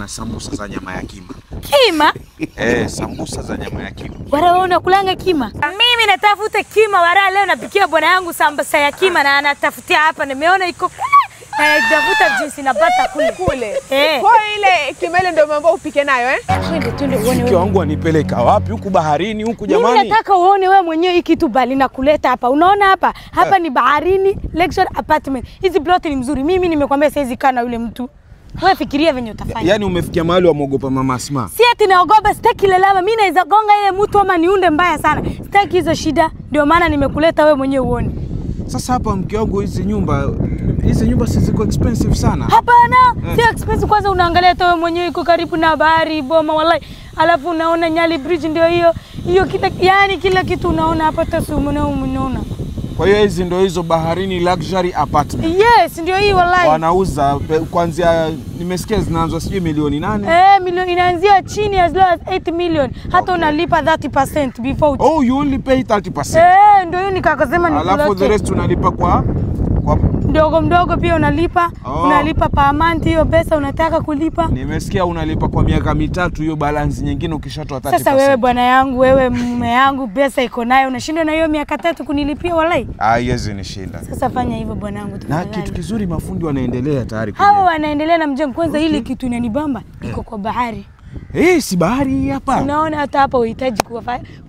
na sambusa za nyama ya kima. Kima? Sambusa za nyama ya kima. Wara wewe unakulanga kima? Mimi natafuta kima wara leo napikia bwana yangu sambusa ya kima na anatafutia hapa nimeona iko kule. Na nitafuta jinsi napata kule. Kwa ile kima ile ndio mambo upike nayo Twende uone. Mke wangu anipeleka wapi? Huku baharini huku jamani. Mimi nataka uone wewe mwenyewe hiki kitu bali na kuleta hapa. Unaona hapa? Hapa ni baharini, luxury apartment. Hizi plot ni mzuri. Mimi nimekwambia siwezi kana yule mtu. Wewe fikiria venye utafanya. Yaani umefikia mahali wamuogopa Mama Asma. Si ati naogopa, sitaki lelama. Mimi naweza gonga ile mtu ama niunde mbaya sana. Sitaki hizo shida. Ndio maana nimekuleta wewe mwenyewe uone. Sasa hapa mke wangu hizi nyumba si ziko expensive sana. Hapana, sio expensive. Kwanza unaangalia hata wewe mwenyewe iko karibu na bahari, boma wallahi. Alafu unaona Nyali Bridge ndio hiyo kila kitu unaona hapa unaona. Kwa hiyo hizi ndio hizo baharini luxury apartment. Yes, ndio hii wallahi. Wanauza kuanzia nimesikia zinaanza sijui milioni 8. Milioni inaanzia chini as low as 8 million. Hata unalipa 30% before. Oh, you only pay 30%. Ndio hiyo nikakasema ni alafu the rest unalipa kwa mdogo pia unalipa. Unalipa per month hiyo pesa unataka kulipa. Nimesikia unalipa kwa miaka 3 hiyo balance nyingine ukishatoa 30%. Sasa wewe bwana yangu, wewe mume yangu pesa iko nayo unashindwa na hiyo miaka 3 kunilipia wallahi? Yezi nishinda. Sasa fanya hivyo bwana yangu. Na kitu kizuri mafundi wanaendelea tayari. Hawa wanaendelea na mjengo kwanza ile kitu inanibamba iko kwa bahari. Si bahari hapa. Unaona hata hapa uhitaji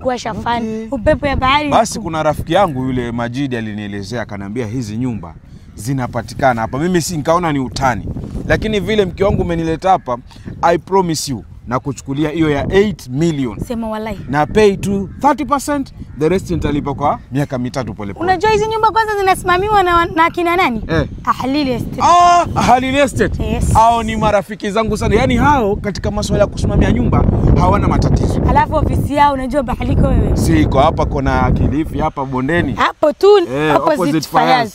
kuwasha fani. Upepo ya bahari. Basi kuna rafiki yangu yule Majidi alinielezea akaniambia hizi nyumba zinapatikana hapa. Mimi si nikaona ni utani. Lakini vile mke wangu umenileta hapa, I promise you na kuchukulia hiyo ya 8 million. Sema wallahi. Na pay to 30%, the rest nitalipa kwa miaka 3 pole pole. Unajua hizi nyumba kwanza zinasimamiwa na kina nani? Halili Estate. Halili Estate. Yes. Hao ni marafiki zangu sana. Yaani hao katika masuala ya kusimamia nyumba hawana matatizo. Alafu ofisi yao unajua bahaliko wewe. Si iko hapa kuna Kilifi hapa bondeni. Hapo tu opposite Fayaz.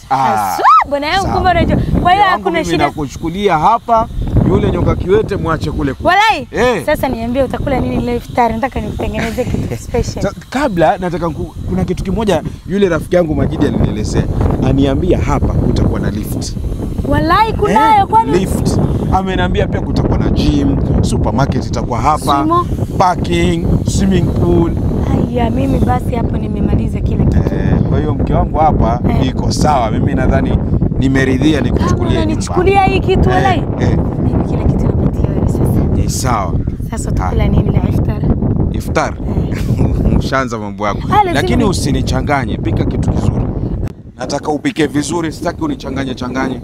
Bwana yangu kumbe unajua. Kwa hiyo hakuna shida. Mimi nakuchukulia hapa yule nyoka kiwete muache kule. Wallahi. Sasa niambie utakula nini leo iftari? Nataka nikutengenezee kitu special. Kabla nataka kuna kitu kimoja yule rafiki yangu Majidi alinielezea. Aniambia hapa kutakuwa na lift. Wallahi kunayo kwani? Lift. Ameniambia pia kutakuwa na gym, supermarket itakuwa hapa, parking, swimming pool. Haya mimi basi hapo nimemaliza kila kitu. Kwa hiyo mke wangu hapa iko sawa. Mimi nadhani nimeridhia nikuchukulie. Nichukulia hii kitu wallahi. Mimi kila kitu napatia wewe sasa. Ni sawa. Sasa tukula nini la iftar? Iftar? Mshaanza mambo yako. Lakini usinichanganye, pika kitu kizuri. Nataka upike vizuri, sitaki unichanganye.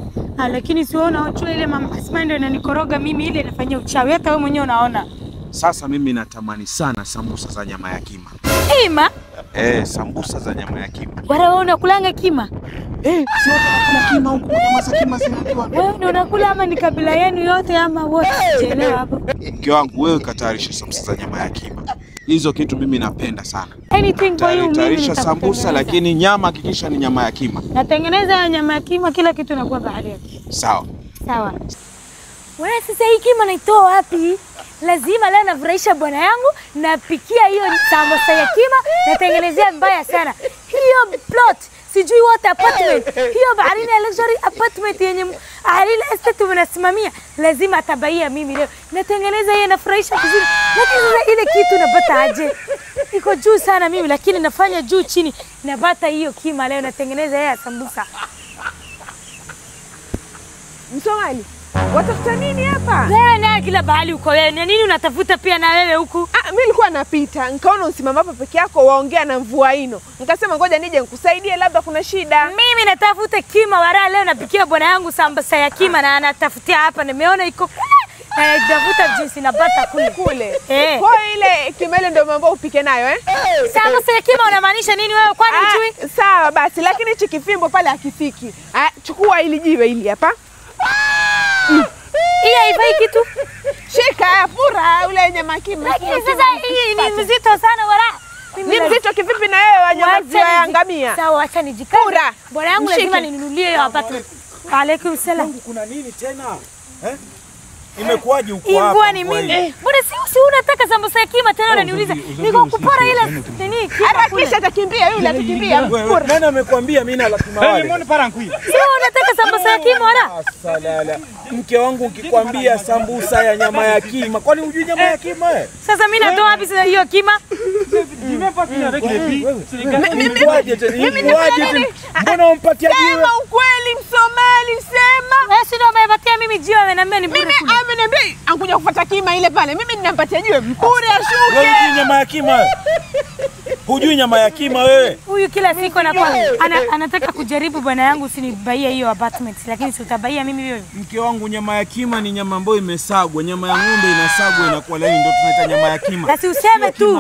Lakini siona unaochua ile Mama Asma ndio inanikoroga mimi ile inafanyia uchawi. Hata wewe mwenyewe unaona. Sasa mimi natamani sana sambusa za nyama ya kima. Kima? Sambusa za nyama ya kima. Wara wewe unakulanga kima? Si watu wanakula kima huko, nyama za kima zinaliwa. Wewe ndio unakula ama ni kabila yenu yote ama wote? Chelewa hapo. Mke wangu wewe katayarisha sambusa za nyama ya kima. Hizo kitu mimi napenda sana. Anything for you. Tayarisha sambusa lakini nyama hakikisha ni nyama ya kima. Natengeneza nyama ya kima kila kitu inakuwa bahari yake. Sawa. Wewe sasa hii kima naitoa wapi? Lazima leo nafurahisha bwana yangu napikia hiyo sambusa ya kima natengenezea mbaya sana. Hiyo plot sijui what apartment. Hiyo baharini luxury apartment yenye Halili Estate tumesimamia. Lazima atabaia mimi leo. Natengeneza yeye nafurahisha vizuri. Lakini ile kitu napata aje? Iko juu sana mimi lakini nafanya juu chini. Napata hiyo kima leo natengeneza yeye sambusa. Msomali, watafuta nini hapa? Wewe na kila bahali uko wewe. Nini unatafuta pia na wewe huku? Mimi nilikuwa napita, nikaona usimama hapa peke yako waongea na mvua ino. Nikasema ngoja nije nikusaidie labda kuna shida. Mimi natafuta kima wara leo napikia bwana yangu sambusa ya kima na anatafutia hapa nimeona iko kule. Na nitafuta jinsi napata kule. Kwa ile kima ile ndio mambo upike nayo Sambusa ya kima unamaanisha nini wewe kwani hujui? Sawa basi lakini hichi kifimbo pale hakifiki. Chukua ili jiwe ili hapa. Hii haifai kitu. Shika fura ule nyama kima. Lakini sasa hii ni mzito sana wala. Ni mzito kivipi na wewe wanyama ya ngamia? Sawa acha nijikaze. Fura. Bwana yangu lazima ninunulie hiyo apartment. Waalaikum salaam. Kuna nini tena? Imekuwaje huko hapa? Mvua ni mingi. Bwana si Si unataka sambusa ya kima tena unaniuliza. Niko kupora ile nini kima. Harakisha atakimbia yule atakimbia. Nani amekwambia mimi na la kima wale? Mbona para nkui? Si unataka sambusa ya kima wala? Salala. Mke wangu ukikwambia sambusa ya nyama ya kima, kwani hujui nyama ya kima wewe? Sasa mimi natoa wapi sasa hiyo kima? Mbona umpatia jiwe? Sema ukweli Msomali sema. Wewe si ndio umepatia mimi jiwe ameniambia ni bure. Mimi ameniambia ankuja kufuata kima ile pale. Mimi ninampatia jiwe bure ashuke. Wewe hujui nyama ya kima wewe? Hujui nyama ya kima wewe? Huyu kila siku anataka kujaribu bwana yangu usinibaie hiyo apartment, lakini si utabaia mimi wewe. Mke wangu, nyama ya kima ni nyama ambayo imesagwa. Nyama ya ng'ombe inasagwa inakuwa laini, ndio tunaita nyama ya kima. Basi useme tu.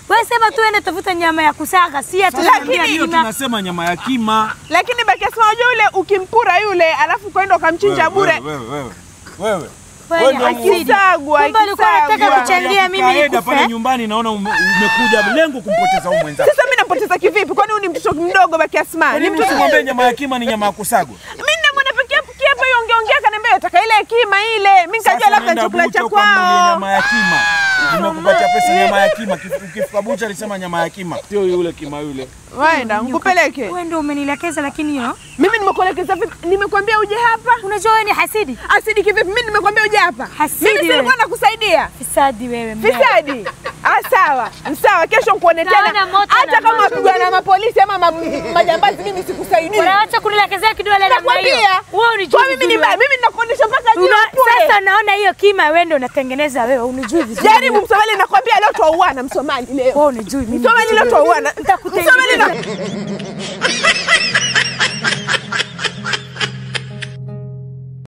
Wewe sema tu ende tafuta nyama ya kusaga, si ati lakini hiyo tunasema nyama ya kima. Lakini baki sema yule ukimpura yule alafu kwenda ukamchinja bure. Wewe akisagwa unataka kuchangia mimi nikufe pale nyumbani, naona umekuja lengo kumpoteza huyu mwenzako. Sasa mimi nampoteza kivipi? Kwani huyu ni mtoto mdogo baki Asma? Ni mtu mwambie nyama ya kima ni nyama ya kusagwa. Mimi namwona pekee hapa yongeongea kaniambia nataka ile kima ile. Mimi nikajua labda chakula cha kwao. Nyama ya kima. Nimekupatia pesa nyama ya kima. Ukifika bucha alisema nyama ya kima. Sio yule kima yule. Waenda nikupeleke. Wewe ndio umenielekeza lakini hiyo. Mimi nimekuelekeza vipi? Nimekwambia uje hapa. Unajua wewe ni hasidi. Hasidi kivipi? Mimi nimekwambia uje hapa. Hasidi. Mimi nilikuwa nakusaidia. Fisadi wewe mbaya. Fisadi. Sawa. Sawa, kesho nikuone tena. Hata kama wapigwa na mapolisi ama majambazi mimi sikusaidia. Unaacha kunilekezea kidole na hiyo. Wewe unijui. Mimi ni mbaya. Mimi ninakuonesha mpaka juu hapo. Sasa naona hiyo kima wewe ndio unatengeneza wewe. Unijui vizuri. Jaribu Msomali nakwambia leo tuauana Msomali leo. Wewe unijui mimi. Msomali leo tuauana. Nitakutengeneza.